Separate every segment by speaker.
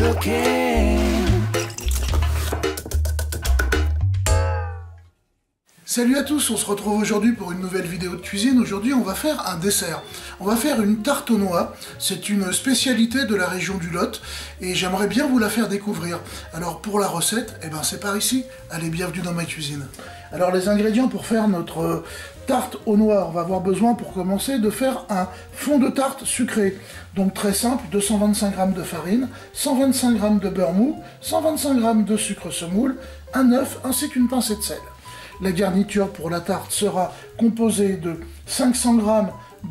Speaker 1: looking.
Speaker 2: Salut à tous, on se retrouve aujourd'hui pour une nouvelle vidéo de cuisine. Aujourd'hui on va faire un dessert. On va faire une tarte aux noix. C'est une spécialité de la région du Lot et j'aimerais bien vous la faire découvrir. Alors pour la recette, eh ben c'est par ici. Allez, bienvenue dans ma cuisine. Alors les ingrédients pour faire notre tarte aux noix, on va avoir besoin pour commencer de faire un fond de tarte sucré. Donc très simple, 225 g de farine, 125 g de beurre mou, 125 g de sucre semoule, un œuf ainsi qu'une pincée de sel. La garniture pour la tarte sera composée de 500 g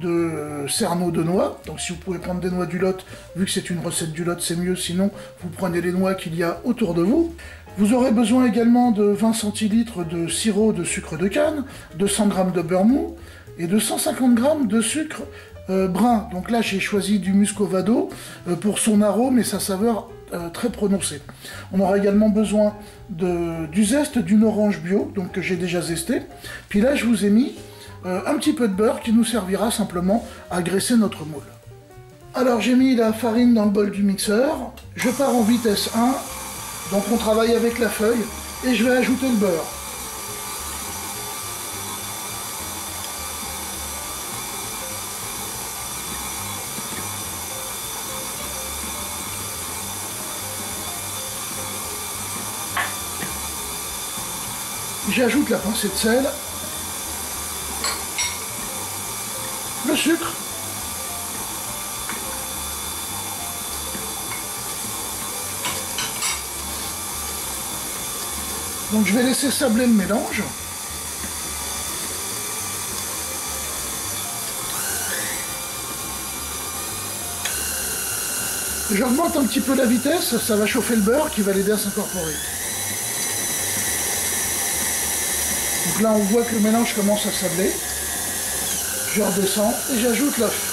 Speaker 2: de cerneaux de noix. Donc si vous pouvez prendre des noix du Lot, vu que c'est une recette du Lot, c'est mieux. Sinon, vous prenez les noix qu'il y a autour de vous. Vous aurez besoin également de 20 centilitres de sirop de sucre de canne, 200 g de beurre mou et de 150 g de sucre brun. Donc là, j'ai choisi du muscovado pour son arôme et sa saveur très prononcée. On aura également besoin du zeste d'une orange bio, donc que j'ai déjà zesté. Puis là, je vous ai mis un petit peu de beurre qui nous servira simplement à graisser notre moule. Alors, j'ai mis la farine dans le bol du mixeur. Je pars en vitesse 1, donc on travaille avec la feuille, et je vais ajouter le beurre. J'ajoute la pincée de sel, le sucre, donc je vais laisser sabler le mélange. J'augmente un petit peu la vitesse, ça va chauffer le beurre qui va l'aider à s'incorporer. Donc là, on voit que le mélange commence à sabler. Je redescends et j'ajoute l'œuf.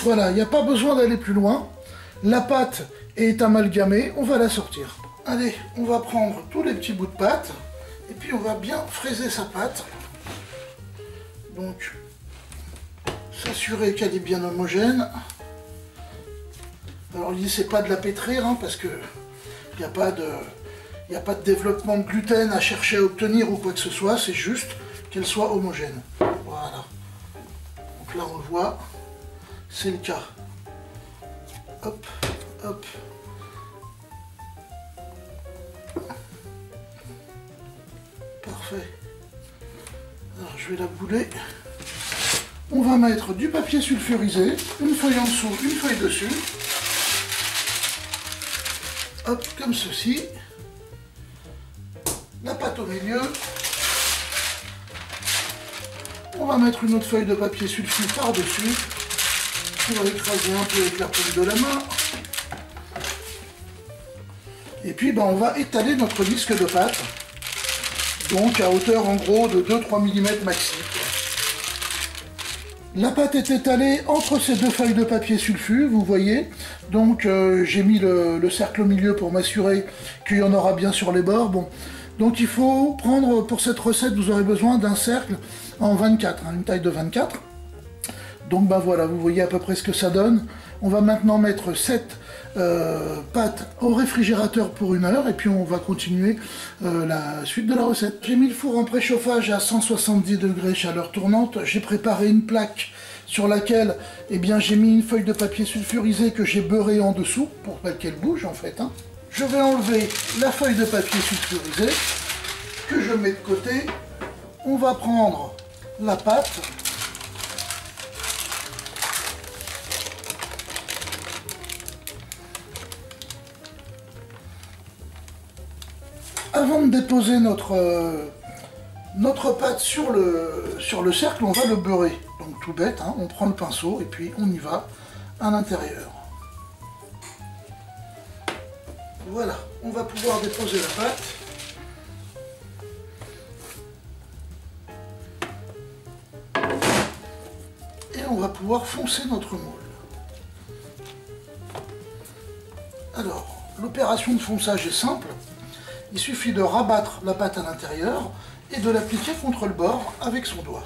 Speaker 2: Voilà, il n'y a pas besoin d'aller plus loin. La pâte est amalgamée, on va la sortir. Allez, on va prendre tous les petits bouts de pâte, et puis on va bien fraiser sa pâte. Donc, s'assurer qu'elle est bien homogène. Alors l'idée, c'est pas de la pétrir, hein, parce que il n'y a pas de développement de gluten à chercher à obtenir ou quoi que ce soit, c'est juste qu'elle soit homogène. Voilà. Donc là, on le voit. C'est le cas. Hop, hop. Parfait. Alors je vais la bouler. On va mettre du papier sulfurisé, une feuille en dessous, une feuille dessus. Hop, comme ceci. La pâte au milieu. On va mettre une autre feuille de papier sulfure par-dessus. On va écraser un peu avec la paume de la main. Et puis on va étaler notre disque de pâte. Donc à hauteur en gros de 2-3 mm maxi. La pâte est étalée entre ces deux feuilles de papier sulfu, vous voyez. Donc j'ai mis le cercle au milieu pour m'assurer qu'il y en aura bien sur les bords. Bon. Donc il faut prendre, pour cette recette, vous aurez besoin d'un cercle en 24, une taille de 24. Donc voilà, vous voyez à peu près ce que ça donne. On va maintenant mettre cette pâte au réfrigérateur pour 1 heure et puis on va continuer la suite de la recette. J'ai mis le four en préchauffage à 170 degrés chaleur tournante. J'ai préparé une plaque sur laquelle j'ai mis une feuille de papier sulfurisé que j'ai beurré en dessous pour pas qu'elle bouge en fait. Je vais enlever la feuille de papier sulfurisé que je mets de côté. On va prendre la pâte. Avant de déposer notre pâte sur le cercle, on va le beurrer. Donc tout bête, hein. On prend le pinceau et puis on y va à l'intérieur. Voilà, on va pouvoir déposer la pâte. Et on va pouvoir foncer notre moule. Alors, l'opération de fonçage est simple. Il suffit de rabattre la pâte à l'intérieur et de l'appliquer contre le bord avec son doigt.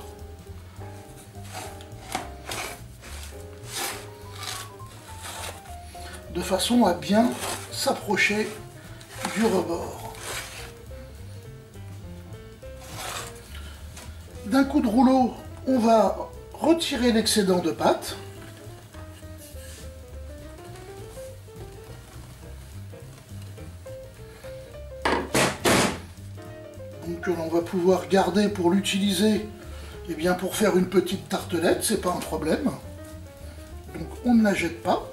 Speaker 2: De façon à bien s'approcher du rebord. D'un coup de rouleau, on va retirer l'excédent de pâte. Que l'on va pouvoir garder pour l'utiliser, eh bien pour faire une petite tartelette, c'est pas un problème. Donc on ne la jette pas.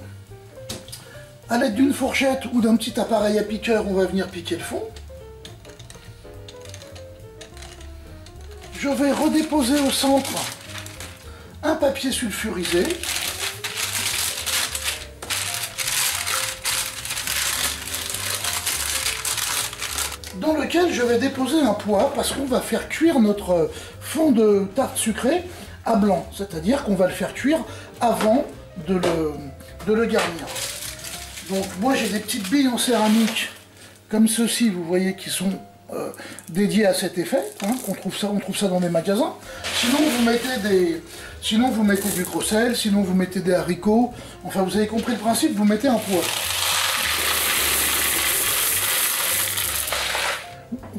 Speaker 2: À l'aide d'une fourchette ou d'un petit appareil à piqueur, on va venir piquer le fond. Je vais redéposer au centre un papier sulfurisé. Dans lequel je vais déposer un pois parce qu'on va faire cuire notre fond de tarte sucrée à blanc. C'est-à-dire qu'on va le faire cuire avant de le garnir. Donc moi j'ai des petites billes en céramique comme ceci, vous voyez, qui sont dédiées à cet effet. Hein, on trouve ça dans des magasins. Sinon vous mettez du gros sel, sinon vous mettez des haricots. Enfin vous avez compris le principe, vous mettez un pois.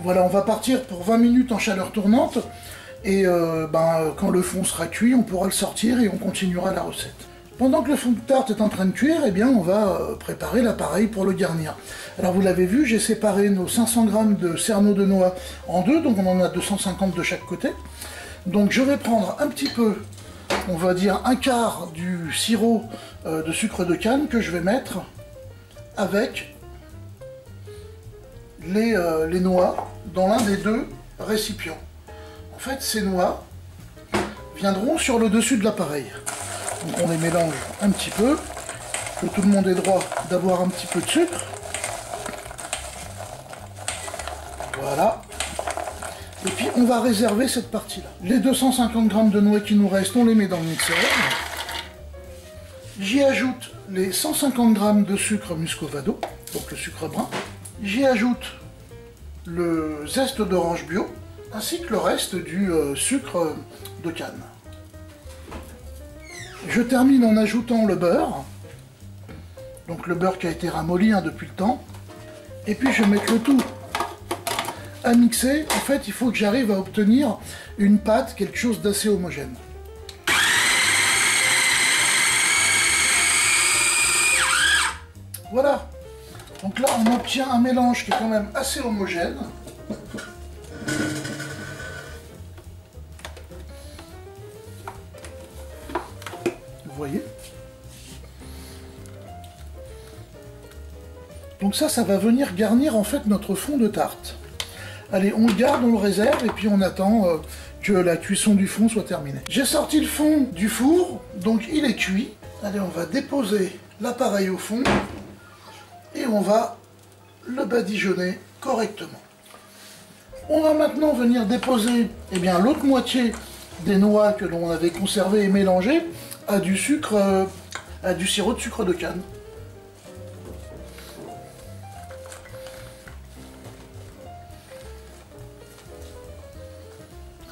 Speaker 2: Voilà, on va partir pour 20 minutes en chaleur tournante et quand le fond sera cuit, on pourra le sortir et on continuera la recette. Pendant que le fond de tarte est en train de cuire, eh bien, on va préparer l'appareil pour le garnir. Alors vous l'avez vu, j'ai séparé nos 500 g de cerneaux de noix en deux, donc on en a 250 de chaque côté. Donc je vais prendre un petit peu, on va dire un quart du sirop de sucre de canne que je vais mettre avec les noix dans l'un des deux récipients. En fait, ces noix viendront sur le dessus de l'appareil. Donc on les mélange un petit peu, que tout le monde ait droit d'avoir un petit peu de sucre. Voilà. Et puis on va réserver cette partie-là. Les 250 g de noix qui nous restent, on les met dans le mixeur. J'y ajoute les 150 g de sucre muscovado, donc le sucre brun. J'y ajoute le zeste d'orange bio, ainsi que le reste du sucre de canne. Je termine en ajoutant le beurre, donc le beurre qui a été ramolli depuis le temps, et puis je vais mettre le tout à mixer. En fait, il faut que j'arrive à obtenir une pâte, quelque chose d'assez homogène. Voilà. Donc là, on obtient un mélange qui est quand même assez homogène. Vous voyez? Donc ça va venir garnir en fait notre fond de tarte. Allez, on le garde, on le réserve et puis on attend que la cuisson du fond soit terminée. J'ai sorti le fond du four, donc il est cuit. Allez, on va déposer l'appareil au fond. Et on va le badigeonner correctement. On va maintenant venir déposer l'autre moitié des noix que l'on avait conservées et mélangées à du sucre, à du sirop de sucre de canne.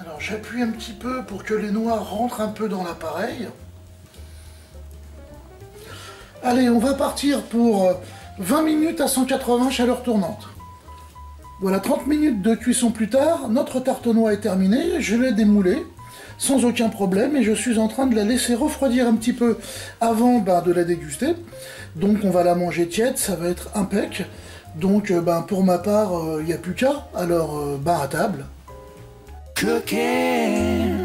Speaker 2: Alors j'appuie un petit peu pour que les noix rentrent un peu dans l'appareil. Allez, on va partir pour 20 minutes à 180 chaleur tournante. Voilà, 30 minutes de cuisson plus tard, notre tarte aux noix est terminée, je l'ai démoulée sans aucun problème et je suis en train de la laisser refroidir un petit peu avant de la déguster. Donc on va la manger tiède, ça va être impec. Donc pour ma part, il n'y a plus qu'à, alors à table. Cooking.